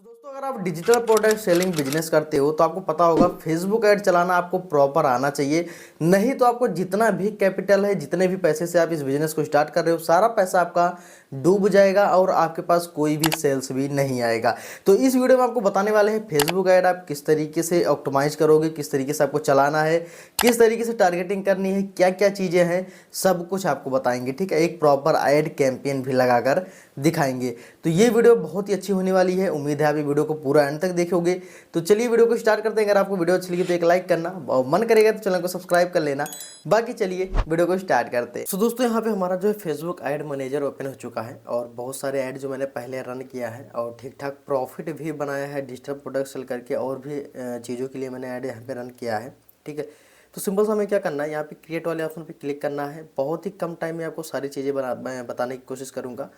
दोस्तों अगर आप डिजिटल प्रोडक्ट सेलिंग बिजनेस करते हो तो आपको पता होगा फेसबुक ऐड चलाना आपको प्रॉपर आना चाहिए। नहीं तो आपको जितना भी कैपिटल है, जितने भी पैसे से आप इस बिजनेस को स्टार्ट कर रहे हो, सारा पैसा आपका डूब जाएगा और आपके पास कोई भी सेल्स भी नहीं आएगा। तो इस वीडियो में आपको बताने वाले हैं फेसबुक ऐड आप किस तरीके से ऑप्टिमाइज करोगे, किस तरीके से आपको चलाना है, किस तरीके से टारगेटिंग करनी है, क्या क्या चीज़ें हैं, सब कुछ आपको बताएंगे। ठीक है, एक प्रॉपर ऐड कैंपेन भी लगाकर दिखाएंगे। तो ये वीडियो बहुत ही अच्छी होने वाली है, उम्मीद है आप ये वीडियो को पूरा एंड तक देखोगे। तो चलिए वीडियो को स्टार्ट करते हैं। अगर आपको वीडियो अच्छी लगी तो एक लाइक करना और मन करेगा तो चैनल को सब्सक्राइब कर लेना। बाकी चलिए वीडियो को स्टार्ट करते हैं। तो दोस्तों यहाँ पे हमारा जो है फेसबुक ऐड मैनेजर ओपन हो चुका है और बहुत सारे ऐड जो मैंने पहले रन किया है और ठीक ठाक प्रॉफिट भी बनाया है डिजिटल प्रोडक्ट सेल करके, और भी चीज़ों के लिए मैंने ऐड यहाँ पे रन किया है। ठीक है, तो सिंपल सा हमें क्या करना है, यहाँ पे क्रिएट वाले ऑप्शन पे क्लिक करना है। बहुत ही कम टाइम में आपको सारी चीज़ें बताने की कोशिश करूँगा।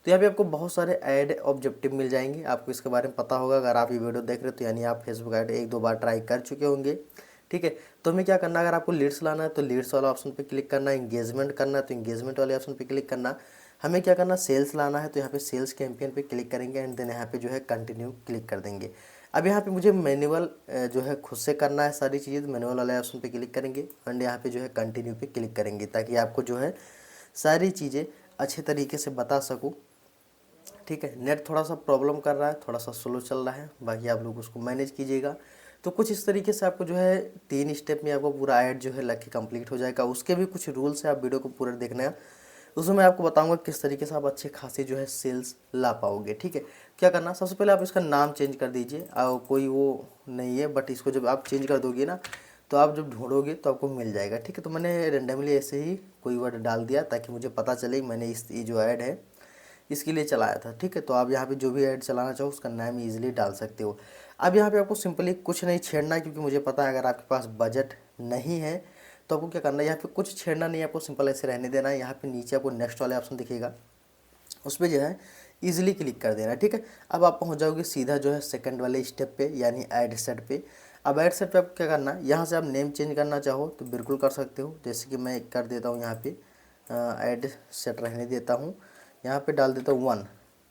तो यहाँ पे आपको बहुत सारे ऐड ऑब्जेक्टिव मिल जाएंगे, आपको इसके बारे में पता होगा। अगर आप ये वीडियो देख रहे हो तो यानी आप फेसबुक ऐड एक दो बार ट्राई कर चुके होंगे। ठीक है, तो हमें क्या करना है, अगर आपको लीड्स लाना है तो लीड्स वाला ऑप्शन पे क्लिक करना है, इंगेजमेंट करना है तो इंगेजमेंट वाले ऑप्शन पे क्लिक करना। हमें क्या करना, सेल्स लाना है तो यहाँ पे सेल्स कैंपेन पे क्लिक करेंगे एंड देन यहाँ पे जो है कंटिन्यू क्लिक कर देंगे। अब यहाँ पे मुझे मैनुअल जो है खुद से करना है सारी चीज़ें, तो मैनुअल वाले ऑप्शन पे क्लिक करेंगे एंड यहाँ पे जो है कंटिन्यू पे क्लिक करेंगे, ताकि आपको जो है सारी चीज़ें अच्छे तरीके से बता सकूँ। ठीक है, नेट थोड़ा सा प्रॉब्लम कर रहा है, थोड़ा सा स्लो चल रहा है, बाकी आप लोग उसको मैनेज कीजिएगा। तो कुछ इस तरीके से आपको जो है 3 स्टेप में आपको पूरा ऐड जो है लग कंप्लीट हो जाएगा। उसके भी कुछ रूल्स है, आप वीडियो को पूरा देखना है। उसमें मैं आपको बताऊंगा किस तरीके से आप अच्छे खासे जो है सेल्स ला पाओगे। ठीक है, क्या करना, सबसे पहले आप इसका नाम चेंज कर दीजिए। कोई वो नहीं है, बट इसको जब आप चेंज कर दोगे ना तो आप जब ढूंढोगे तो आपको मिल जाएगा। ठीक है, तो मैंने रेंडमली ऐसे ही कोई वर्ड डाल दिया ताकि मुझे पता चले मैंने ये जो ऐड है इसके लिए चलाया था। ठीक है, तो आप यहाँ पे जो भी ऐड चलाना चाहो उसका नाम इजीली डाल सकते हो। अब यहाँ पे आपको सिंपली कुछ नहीं छेड़ना है, क्योंकि मुझे पता है अगर आपके पास बजट नहीं है तो आपको क्या करना है, यहाँ पे कुछ छेड़ना नहीं है, आपको सिंपल ऐसे रहने देना है। यहाँ पे नीचे आपको नेक्स्ट वाले ऑप्शन दिखेगा, उस पर जो है ईजिली क्लिक कर देना। ठीक है, अब आप पहुँच जाओगे सीधा जो है सेकंड वाले स्टेप पे, यानी ऐड सेट पे। अब ऐड सेट पे आपको क्या करना है, यहाँ से आप नेम चेंज करना चाहो तो बिल्कुल कर सकते हो, जैसे कि मैं कर देता हूँ। यहाँ पे ऐड सेट रहने देता हूँ, यहाँ पे डाल देता हूँ 1।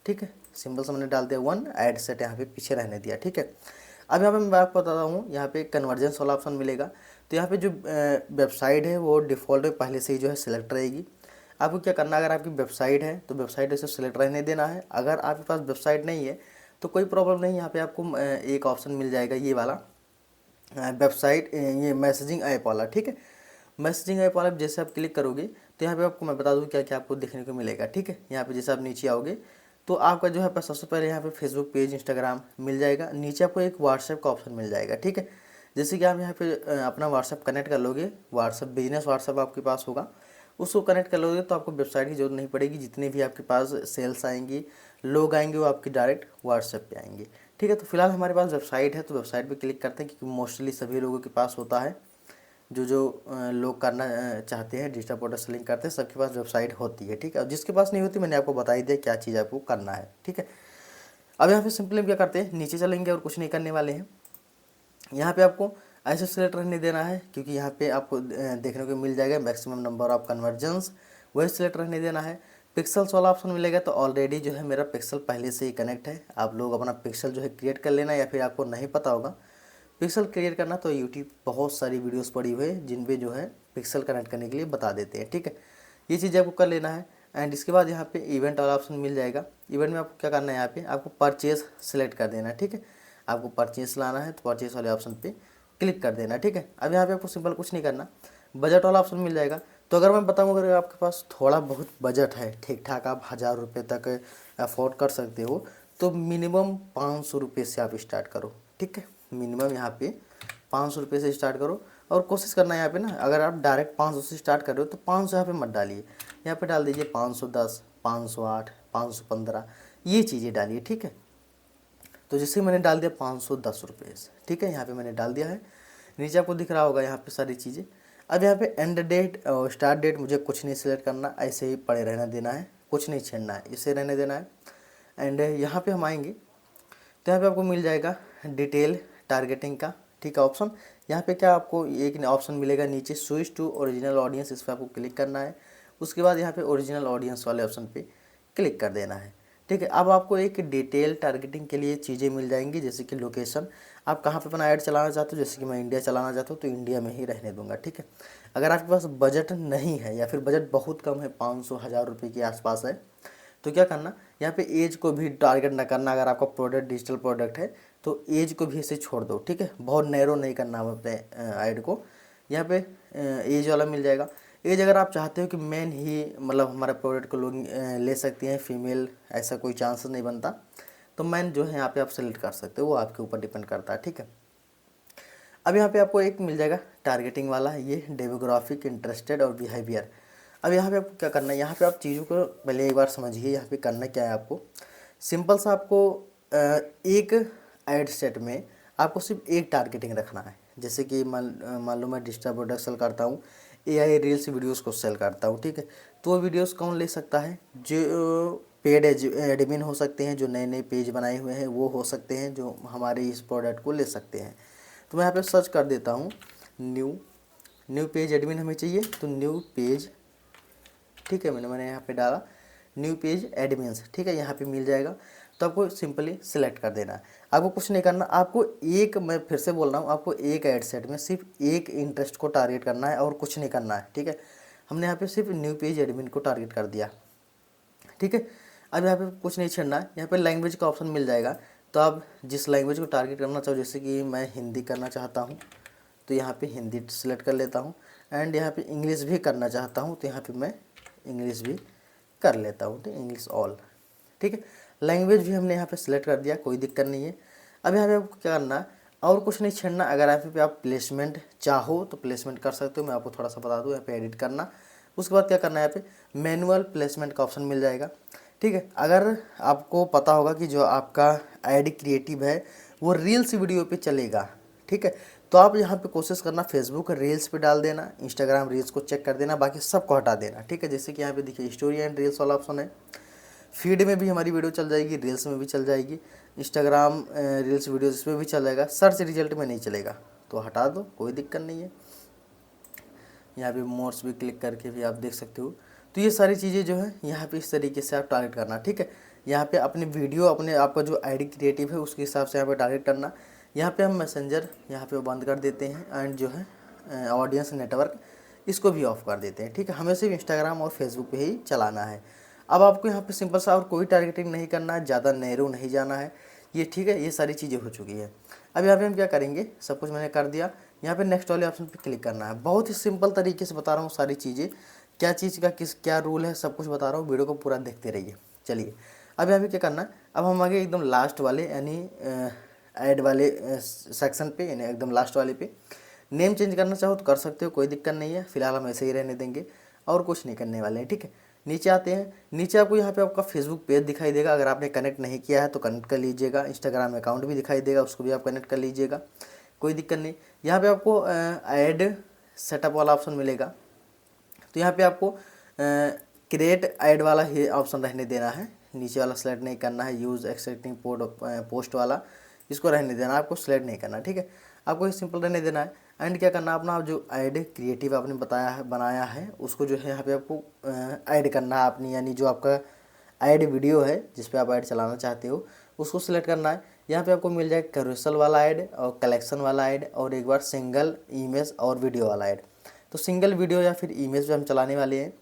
ठीक है, सिंपल से मैंने डाल दिया 1, ऐड सेट यहाँ पे पीछे रहने दिया। ठीक है, अब यहाँ पे मैं आपको बताता हूँ, यहाँ पे कन्वर्जेंस वाला ऑप्शन मिलेगा। तो यहाँ पे जो वेबसाइट है वो डिफ़ॉल्ट में पहले से ही जो है सिलेक्ट रहेगी। आपको क्या करना, अगर आपकी वेबसाइट है तो वेबसाइट ऐसे सिलेक्ट रहने देना है। अगर आपके पास वेबसाइट नहीं है तो कोई प्रॉब्लम नहीं, यहाँ पे आपको एक ऑप्शन मिल जाएगा ये वाला, वेबसाइट ये मैसेजिंग ऐप वाला। ठीक है, मैसेजिंग ऐप वाला जैसे आप क्लिक करोगे तो यहाँ पे आपको मैं बता दूँ क्या क्या आपको देखने को मिलेगा। ठीक है, यहाँ पे जैसे आप नीचे आओगे तो आपका जो है सबसे पहले यहाँ पे फेसबुक पेज, इंस्टाग्राम मिल जाएगा। नीचे आपको एक व्हाट्सएप का ऑप्शन मिल जाएगा। ठीक है, जैसे कि आप यहाँ पे अपना व्हाट्सएप कनेक्ट कर लोगे, व्हाट्सएप बिजनेस व्हाट्सएप आपके पास होगा, उसको कनेक्ट कर लोगे तो आपको वेबसाइट की जरूरत नहीं पड़ेगी। जितने भी आपके पास सेल्स आएंगी, लोग आएंगे, वो आपकी डायरेक्ट व्हाट्सएप पे आएंगे। ठीक है, तो फिलहाल हमारे पास वेबसाइट है तो वेबसाइट पे क्लिक करते हैं, क्योंकि मोस्टली सभी लोगों के पास होता है। जो लोग करना चाहते हैं, डिजिटल प्रोडक्ट सेलिंग करते हैं, सबके पास वेबसाइट होती है। ठीक है, और जिसके पास नहीं होती मैंने आपको बता ही दिया क्या चीज़ आपको करना है। ठीक है, अब यहाँ पे सिंपली क्या करते हैं, नीचे चलेंगे और कुछ नहीं करने वाले हैं। यहाँ पे आपको ऐसे सेलेक्ट रहने देना है, क्योंकि यहाँ पे आपको देखने को मिल जाएगा मैक्सिमम नंबर ऑफ कन्वर्जन्स, वही सिलेक्ट रहने देना है। पिक्सल्स वाला ऑप्शन मिलेगा, तो ऑलरेडी जो है मेरा पिक्सल पहले से ही कनेक्ट है। आप लोग अपना पिक्सल जो है क्रिएट कर लेना, या फिर आपको नहीं पता होगा पिक्सल क्रिएट करना तो यूट्यूब बहुत सारी वीडियोस पड़ी हुई है जिन पे जो है पिक्सल कनेक्ट करने के लिए बता देते हैं। ठीक है, ये चीज़ आपको कर लेना है। एंड इसके बाद यहाँ पे इवेंट वाला ऑप्शन मिल जाएगा। इवेंट में आपको क्या करना है, यहाँ पे आपको परचेज सेलेक्ट कर देना है। ठीक है, आपको परचेज लाना है तो परचेज वाले ऑप्शन पे क्लिक कर देना। ठीक है, अब यहाँ पे आपको सिंपल कुछ नहीं करना, बजट वाला ऑप्शन मिल जाएगा। तो अगर मैं बताऊँ, अगर आपके पास थोड़ा बहुत बजट है, ठीक ठाक, आप 1000 रुपये तक अफोर्ड कर सकते हो, तो मिनिमम 500 रुपये से आप स्टार्ट करो। ठीक है, मिनिमम यहाँ पे 500 रुपये से स्टार्ट करो। और कोशिश करना है यहाँ पे ना, अगर आप डायरेक्ट 500 से स्टार्ट कर रहे हो तो 500 यहाँ पे मत डालिए, यहाँ पे डाल दीजिए 510, 508, 515, ये चीज़ें डालिए। ठीक है, तो जैसे मैंने डाल दिया 510 रुपये से। ठीक है, यहाँ पे मैंने डाल दिया है, नीचे आपको दिख रहा होगा यहाँ पे सारी चीज़ें। अब यहाँ पे एंड डेट और स्टार्ट डेट मुझे कुछ नहीं सिलेक्ट करना, ऐसे ही पड़े रहने देना है, कुछ नहीं छेड़ना है, इसे रहने देना है। एंड यहाँ पे हम आएंगे तो यहाँ पे आपको मिल जाएगा डिटेल टारगेटिंग का। ठीक है, ऑप्शन यहाँ पे क्या आपको एक ऑप्शन मिलेगा नीचे, स्विच टू ओरिजिनल ऑडियंस, इस पर आपको क्लिक करना है। उसके बाद यहाँ पे ओरिजिनल ऑडियंस वाले ऑप्शन पे क्लिक कर देना है। ठीक है। अब आपको एक डिटेल टारगेटिंग के लिए चीज़ें मिल जाएंगी, जैसे कि लोकेशन, आप कहाँ पे अपना ऐड चलाना चाहते हो। जैसे कि मैं इंडिया चलाना चाहता हूँ तो इंडिया में ही रहने दूंगा, ठीक है। अगर आपके पास बजट नहीं है या फिर बजट बहुत कम है, 500-1000 रुपये के आसपास है, तो क्या करना, यहाँ पे एज को भी टारगेट ना करना। अगर आपका प्रोडक्ट डिजिटल प्रोडक्ट है तो एज को भी ऐसे छोड़ दो, ठीक है। बहुत नैरो नहीं करना अपने ऐड को। यहाँ पे एज वाला मिल जाएगा। एज अगर आप चाहते हो कि मैन ही मतलब हमारे प्रोडक्ट को लोग ले सकती हैं, फीमेल ऐसा कोई चांसेस नहीं बनता, तो मैन जो है यहाँ पे आप सेलेक्ट कर सकते हो, वो आपके ऊपर डिपेंड करता है, ठीक है। अब यहाँ पे आपको एक मिल जाएगा टारगेटिंग वाला, ये डेमोग्राफिक, इंटरेस्टेड और बिहेवियर। अब यहाँ पे आपको क्या करना है, यहाँ पे आप चीज़ों को पहले एक बार समझिए। यहाँ पे करना क्या है आपको, सिंपल सा आपको एक ऐड सेट में आपको सिर्फ एक टारगेटिंग रखना है। जैसे कि मान लो मैं डिजिटल प्रोडक्ट सेल करता हूँ, AI रील्स वीडियोस को सेल करता हूँ, ठीक है। तो वो वीडियोस कौन ले सकता है, जो पेड एडमिन हो सकते हैं, जो नए नए पेज बनाए हुए हैं वो हो सकते हैं, जो हमारे इस प्रोडक्ट को ले सकते हैं। तो मैं यहाँ पे सर्च कर देता हूँ न्यू पेज एडमिन हमें चाहिए, तो न्यू पेज, ठीक है। मैंने यहाँ पे डाला न्यू पेज एडमिन्स, ठीक है। यहाँ पे मिल जाएगा। तो आपको सिंपली सिलेक्ट कर देना है, आपको कुछ नहीं करना। आपको एक, मैं फिर से बोल रहा हूँ, आपको एक ऐड सेट में सिर्फ एक इंटरेस्ट को टारगेट करना है और कुछ नहीं करना है, ठीक है। हमने यहाँ पे सिर्फ न्यू पेज एडमिन को टारगेट कर दिया, ठीक है। अब यहाँ पे कुछ नहीं छेड़ना है। यहाँ पे लैंग्वेज का ऑप्शन मिल जाएगा, तो आप जिस लैंग्वेज को टारगेट करना चाहो, जैसे कि मैं हिंदी करना चाहता हूँ तो यहाँ पे हिंदी सेलेक्ट कर लेता हूँ। एंड यहाँ पे इंग्लिश भी करना चाहता हूँ तो यहाँ पे मैं इंग्लिश भी कर लेता हूँ, तो इंग्लिश ऑल, ठीक है। लैंग्वेज भी हमने यहाँ पे सिलेक्ट कर दिया, कोई दिक्कत नहीं है। अब यहाँ पे आपको क्या करना, और कुछ नहीं छेड़ना। अगर यहाँ पे आप प्लेसमेंट चाहो तो प्लेसमेंट कर सकते हो, मैं आपको थोड़ा सा बता दूँ। यहाँ पे एडिट करना, उसके बाद क्या करना है, यहाँ पे मैनुअल प्लेसमेंट का ऑप्शन मिल जाएगा, ठीक है। अगर आपको पता होगा कि जो आपका ऐड क्रिएटिव है वो रील्स वीडियो पे चलेगा, ठीक है, तो आप यहाँ पे कोशिश करना फेसबुक रील्स पे डाल देना, इंस्टाग्राम रील्स को चेक कर देना, बाकी सबको हटा देना, ठीक है। जैसे कि यहाँ पे देखिए स्टोरी एंड रील्स वाला ऑप्शन है, फीड में भी हमारी वीडियो चल जाएगी, रील्स में भी चल जाएगी, इंस्टाग्राम रील्स वीडियोस इसमें भी चल जाएगा, सर्च रिजल्ट में नहीं चलेगा, तो हटा दो, कोई दिक्कत नहीं है। यहाँ पे मोड्स भी क्लिक करके भी आप देख सकते हो। तो ये सारी चीज़ें जो है यहाँ पे इस तरीके से आप टारगेट करना, ठीक है। यहाँ पे अपने वीडियो, अपने आपका जो आईडी क्रिएटिव है उसके हिसाब से यहाँ पे टारगेट करना। यहाँ पे हम मैसेंजर यहाँ पे बंद कर देते हैं, एंड जो है ऑडियंस नेटवर्क इसको भी ऑफ कर देते हैं, ठीक है। हमें सिर्फ इंस्टाग्राम और फेसबुक पे ही चलाना है। अब आपको यहाँ पे सिंपल सा और कोई टारगेटिंग नहीं करना है, ज़्यादा नैरो नहीं जाना है, ये ठीक है। ये सारी चीज़ें हो चुकी है। अब यहाँ पे हम क्या करेंगे, सब कुछ मैंने कर दिया। यहाँ पे नेक्स्ट वाले ऑप्शन पे क्लिक करना है। बहुत ही सिंपल तरीके से बता रहा हूँ सारी चीज़ें, क्या चीज़ का क्या रूल है सब कुछ बता रहा हूँ, वीडियो को पूरा देखते रहिए। चलिए अब यहाँ पे क्या करना है, अब हम आगे एकदम लास्ट वाले यानी ऐड वाले सेक्शन पे, यानी एकदम लास्ट वाले पे नेम चेंज करना चाहो तो कर सकते हो, कोई दिक्कत नहीं है। फिलहाल हम ऐसे ही रहने देंगे और कुछ नहीं करने वाले हैं, ठीक है। नीचे आते हैं, नीचे आपको यहाँ पे आपका फेसबुक पेज दिखाई देगा। अगर आपने कनेक्ट नहीं किया है तो कनेक्ट कर लीजिएगा। इंस्टाग्राम अकाउंट भी दिखाई देगा, उसको भी आप कनेक्ट कर लीजिएगा, कोई दिक्कत नहीं। यहाँ पे आपको ऐड सेटअप वाला ऑप्शन मिलेगा, तो यहाँ पे आपको क्रिएट ऐड वाला ही ऑप्शन रहने देना है, नीचे वाला सेलेक्ट नहीं करना है। यूज़ एक्सेप्टिंग पोस्ट वाला इसको रहने देना, आपको सेलेक्ट नहीं करना, ठीक है। आपको ये सिंपल रहने देना है। एंड क्या करना, अपना जो ऐड क्रिएटिव आपने बताया है, बनाया है, उसको जो है यहाँ पे आपको ऐड करना है अपनी, यानी जो आपका ऐड वीडियो है जिस पे आप ऐड चलाना चाहते हो उसको सिलेक्ट करना है। यहाँ पे आपको मिल जाएगा कैरोसेल वाला ऐड और कलेक्शन वाला ऐड, और एक बार सिंगल इमेज और वीडियो वाला ऐड। तो सिंगल वीडियो या फिर इमेज पे हम चलाने वाले हैं,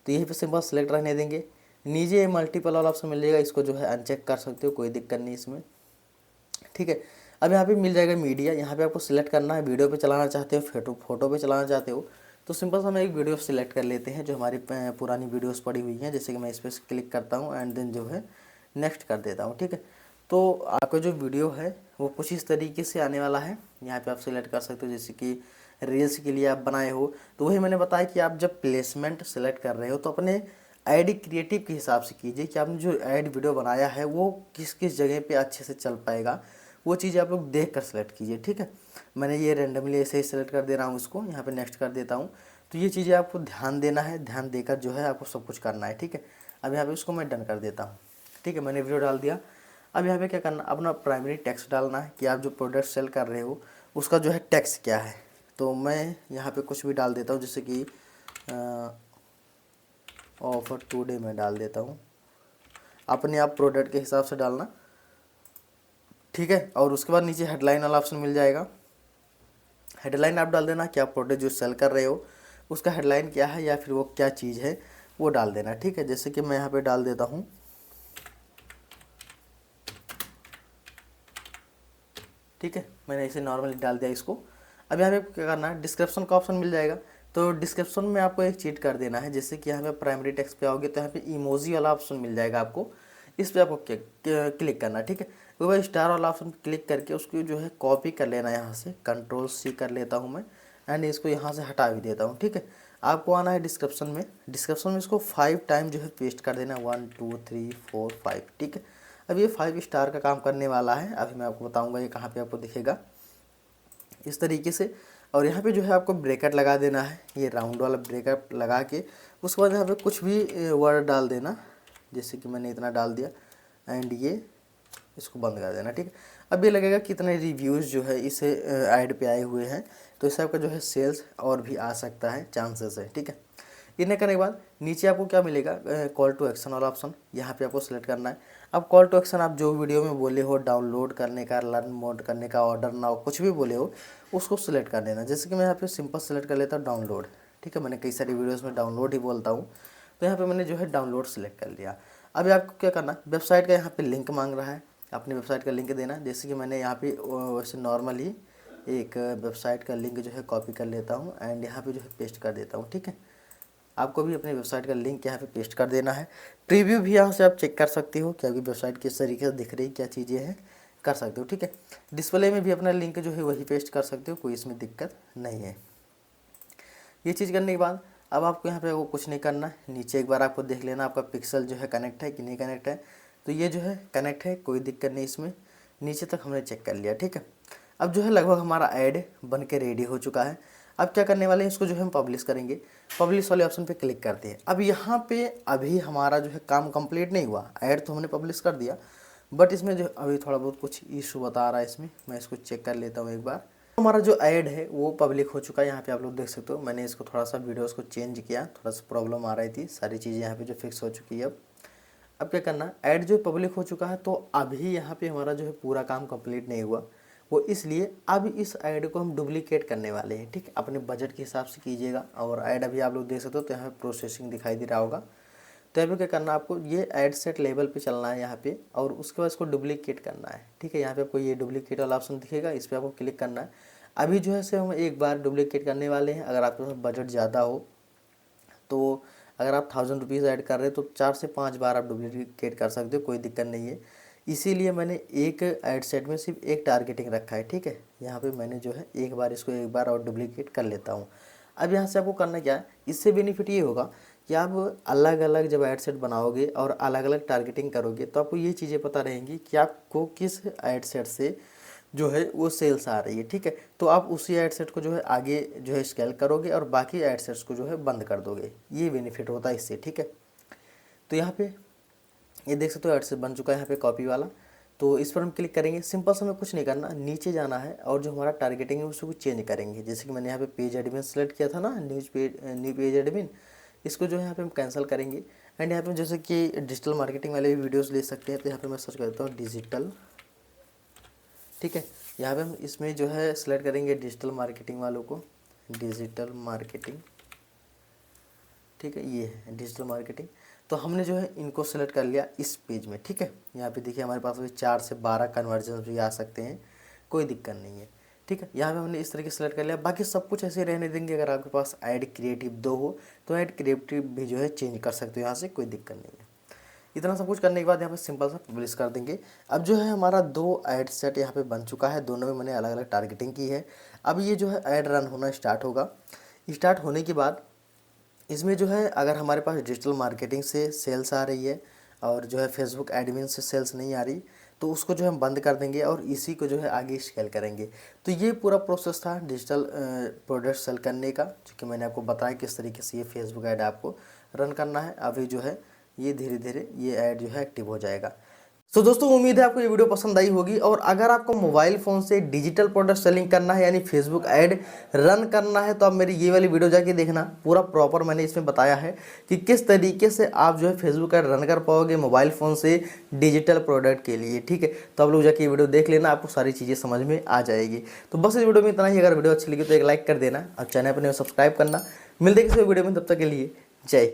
तो यहीं पे सिंपल सेलेक्ट रहने देंगे। नीचे मल्टीपल वाला ऑप्शन मिल जाएगा, इसको जो है अनचेक कर सकते हो, कोई दिक्कत नहीं इसमें, ठीक है। अब यहाँ पे मिल जाएगा मीडिया, यहाँ पे आपको सिलेक्ट करना है वीडियो पे चलाना चाहते हो, फोटो पे चलाना चाहते हो। तो सिंपल सा हम एक वीडियो सिलेक्ट कर लेते हैं जो हमारी पुरानी वीडियोस पड़ी हुई हैं। जैसे कि मैं इस पर क्लिक करता हूँ एंड देन जो है नेक्स्ट कर देता हूँ, ठीक है। तो आपका जो वीडियो है वो कुछ इस तरीके से आने वाला है, यहाँ पे आप सिलेक्ट कर सकते हो। जैसे कि रील्स के लिए आप बनाए हो, तो वही मैंने बताया कि आप जब प्लेसमेंट सेलेक्ट कर रहे हो तो अपने आईडी क्रिएटिव के हिसाब से कीजिए कि आपने जो ऐड वीडियो बनाया है वो किस किस जगह पे अच्छे से चल पाएगा, वो चीज़ आप लोग देख कर सेलेक्ट कीजिए, ठीक है। मैंने ये रेंडमली ऐसे ही सेलेक्ट कर दे रहा हूँ, इसको यहाँ पे नेक्स्ट कर देता हूँ। तो ये चीज़ें आपको ध्यान देना है, ध्यान देकर जो है आपको सब कुछ करना है, ठीक है। अब यहाँ पे उसको मैं डन कर देता हूँ, ठीक है। मैंने वीडियो डाल दिया। अब यहाँ पे क्या करना, अपना प्राइमरी टेक्स्ट डालना है कि आप जो प्रोडक्ट सेल कर रहे हो उसका जो है टेक्स्ट क्या है। तो मैं यहाँ पे कुछ भी डाल देता हूँ, जैसे कि ऑफर टुडे में डाल देता हूँ। अपने आप प्रोडक्ट के हिसाब से डालना, ठीक है। और उसके बाद नीचे हेडलाइन वाला ऑप्शन मिल जाएगा। हेडलाइन आप डाल देना कि आप प्रोडक्ट जो सेल कर रहे हो उसका हेडलाइन क्या है या फिर वो क्या चीज़ है वो डाल देना, ठीक है। जैसे कि मैं यहाँ पे डाल देता हूँ, ठीक है, मैंने इसे नॉर्मली डाल दिया इसको। अब यहाँ पे क्या करना है, डिस्क्रिप्शन का ऑप्शन मिल जाएगा। तो डिस्क्रिप्शन में आपको एक चीट कर देना है, जैसे कि यहाँ पे प्राइमरी टेक्स्ट पे आओगे तो यहाँ पे इमोजी वाला ऑप्शन मिल जाएगा आपको, इस पर आपको क्लिक करना है, ठीक है। उसके बाद स्टार वाला ऑप्शन क्लिक करके उसको जो है कॉपी कर लेना है, यहाँ से Ctrl+C कर लेता हूँ मैं एंड इसको यहाँ से हटा भी देता हूँ, ठीक है। आपको आना है डिस्क्रिप्शन में, डिस्क्रिप्शन में इसको 5 टाइम जो है पेस्ट कर देना, 1 2 3 4 5, ठीक है। अब ये 5 स्टार का काम करने वाला है। अभी मैं आपको बताऊंगा ये कहाँ पे आपको दिखेगा इस तरीके से। और यहाँ पे जो है आपको ब्रेकेट लगा देना है, ये राउंड वाला ब्रेकेट लगा के उसके बाद यहाँ पे कुछ भी वर्ड डाल देना, जैसे कि मैंने इतना डाल दिया एंड ये इसको बंद कर देना, ठीक है। अब ये लगेगा कितने रिव्यूज़ जो है इस ऐड पे आए हुए हैं, तो इससे आपका जो है सेल्स और भी आ सकता है, चांसेस है, ठीक है। इन्हें करने के बाद नीचे आपको क्या मिलेगा, कॉल टू एक्शन वाला ऑप्शन, यहाँ पे आपको सेलेक्ट करना है। अब कॉल टू एक्शन आप जो वीडियो में बोले हो डाउनलोड करने का, लर्न मोड करने का, ऑर्डर नाउ, कुछ भी बोले हो उसको सिलेक्ट कर देना। जैसे कि मैं यहाँ पे सिंपल सेलेक्ट कर लेता हूँ डाउनलोड, ठीक है। मैंने कई सारी वीडियोज़ में डाउनलोड ही बोलता हूँ, तो यहाँ पर मैंने जो है डाउनलोड सेलेक्ट कर लिया। अभी आपको क्या करना, वेबसाइट का यहाँ पर लिंक मांग रहा है, अपनी वेबसाइट का लिंक देना। जैसे कि मैंने यहाँ पे वैसे नॉर्मली एक वेबसाइट का लिंक जो है कॉपी कर लेता हूँ एंड यहाँ पे जो है पेस्ट कर देता हूँ, ठीक है। आपको भी अपनी वेबसाइट का लिंक यहाँ पे पेस्ट कर देना है। प्रीव्यू भी यहाँ से आप चेक कर सकते हो कि आपकी वेबसाइट किस तरीके से दिख रही, क्या चीज़ें हैं, कर सकते हो, ठीक है। डिस्प्ले में भी अपना लिंक जो है वही पेस्ट कर सकते हो, कोई इसमें दिक्कत नहीं है। ये चीज़ करने के बाद अब आपको यहाँ पे वो कुछ नहीं करना, नीचे एक बार आपको देख लेना आपका पिक्सल जो है कनेक्ट है कि नहीं कनेक्ट है। तो ये जो है कनेक्ट है, कोई दिक्कत नहीं इसमें, नीचे तक हमने चेक कर लिया, ठीक है। अब जो है लगभग हमारा ऐड बन के रेडी हो चुका है। अब क्या करने वाले हैं, इसको जो है हम पब्लिश करेंगे। पब्लिश वाले ऑप्शन पे क्लिक करते हैं। अब यहाँ पे अभी हमारा जो है काम कंप्लीट नहीं हुआ, ऐड तो हमने पब्लिश कर दिया बट इसमें जो अभी थोड़ा बहुत कुछ इशू बता रहा है इसमें, मैं इसको चेक कर लेता हूँ एक बार। हमारा जो ऐड है वो पब्लिक हो चुका है, यहाँ पे आप लोग देख सकते हो। मैंने इसको थोड़ा सा वीडियोस को चेंज किया, थोड़ा सा प्रॉब्लम आ रही थी, सारी चीज़ें यहाँ पे जो फिक्स हो चुकी है। अब क्या करना, ऐड जो पब्लिक हो चुका है तो अभी यहाँ पे हमारा जो है पूरा काम कंप्लीट नहीं हुआ, वो इसलिए अब इस ऐड को हम डुप्लीकेट करने वाले हैं, ठीक है। अपने बजट के हिसाब से कीजिएगा। और ऐड अभी आप लोग देख सकते हो तो यहाँ पे प्रोसेसिंग दिखाई दे रहा होगा। तो अभी क्या करना, आपको ये ऐड सेट लेवल पे चलना है यहाँ पे और उसके बाद इसको डुप्लीकेट करना है, ठीक है। यहाँ पे आपको ये डुप्लीकेट वाला ऑप्शन दिखेगा, इस पर आपको क्लिक करना है। अभी जो है से हम एक बार डुप्लीकेट करने वाले हैं। अगर आपके पास बजट ज़्यादा हो तो अगर आप 1000 रुपीज़ ऐड कर रहे हो तो 4 से 5 बार आप डुप्लीकेट कर सकते हो, कोई दिक्कत नहीं है। इसीलिए मैंने एक ऐड सेट में सिर्फ एक टारगेटिंग रखा है, ठीक है। यहाँ पे मैंने जो है एक बार और डुप्लीकेट कर लेता हूँ। अब यहाँ से आपको करना क्या है, इससे बेनिफिट ये होगा कि आप अलग अलग जब ऐड सेट बनाओगे और अलग अलग टारगेटिंग करोगे तो आपको ये चीज़ें पता रहेंगी कि आपको किस ऐड सेट से जो है वो सेल्स आ रही है, ठीक है। तो आप उसी ऐड सेट को जो है आगे जो है स्केल करोगे और बाकी ऐड सेट्स को जो है बंद कर दोगे, ये बेनिफिट होता है इससे, ठीक है। तो यहाँ पे ये देख सकते हो ऐड सेट बन चुका है यहाँ पे कॉपी वाला। तो इस पर हम क्लिक करेंगे। सिंपल सा हमें कुछ नहीं करना, नीचे जाना है और जो हमारा टारगेटिंग है उसको चेंज करेंगे। जैसे कि मैंने यहाँ पे पेज एडमिन सेलेक्ट किया था ना, न्यू पेज एडमिन, इसको जो है यहाँ पे हम कैंसिल करेंगे। एंड यहाँ पे जैसे कि डिजिटल मार्केटिंग वाले भी वीडियोस ले सकते हैं, तो यहाँ पे मैं सर्च करता हूँ डिजिटल, ठीक है। यहाँ पे हम इसमें जो है सेलेक्ट करेंगे डिजिटल मार्केटिंग वालों को, डिजिटल मार्केटिंग, ठीक है। ये है डिजिटल मार्केटिंग। तो हमने जो है इनको सेलेक्ट कर लिया इस पेज में, ठीक है। यहाँ पे देखिए हमारे पास अभी 4 से 12 कन्वर्जन भी आ सकते हैं, कोई दिक्कत नहीं है, ठीक है। यहाँ पे हमने इस तरीके से सेलेक्ट कर लिया। बाकी सब कुछ ऐसे रहने देंगे। अगर आपके पास ऐड क्रिएटिव 2 हो तो ऐड क्रिएटिव भी जो है चेंज कर सकते हो यहाँ से, कोई दिक्कत नहीं है। इतना सब कुछ करने के बाद यहाँ पे सिंपल सा पब्लिश कर देंगे। अब जो है हमारा 2 ऐड सेट यहाँ पे बन चुका है, दोनों में मैंने अलग अलग टारगेटिंग की है। अब ये जो है ऐड रन होना स्टार्ट होगा। स्टार्ट होने के बाद इसमें जो है अगर हमारे पास डिजिटल मार्केटिंग से सेल्स आ रही है और जो है फेसबुक एडमिन से सेल्स नहीं आ रही तो उसको जो हम बंद कर देंगे और इसी को जो है आगे स्केल करेंगे। तो ये पूरा प्रोसेस था डिजिटल प्रोडक्ट सेल करने का, जो कि मैंने आपको बताया किस तरीके से ये फेसबुक ऐड आपको रन करना है। अभी जो है ये धीरे धीरे ये ऐड जो है एक्टिव हो जाएगा। सो दोस्तों उम्मीद है आपको ये वीडियो पसंद आई होगी। और अगर आपको मोबाइल फ़ोन से डिजिटल प्रोडक्ट सेलिंग करना है यानी फेसबुक ऐड रन करना है तो आप मेरी ये वाली वीडियो जाके देखना। पूरा प्रॉपर मैंने इसमें बताया है कि किस तरीके से आप जो है फेसबुक ऐड रन कर पाओगे मोबाइल फ़ोन से डिजिटल प्रोडक्ट के लिए। ठीक है, तो आप लोग जाके ये वीडियो देख लेना, आपको सारी चीज़ें समझ में आ जाएगी। तो बस इस वीडियो में इतना ही। अगर वीडियो अच्छी लगी तो एक लाइक कर देना और चैनल पर सब्सक्राइब करना। मिलते किसी वीडियो में, तब तक के लिए जय।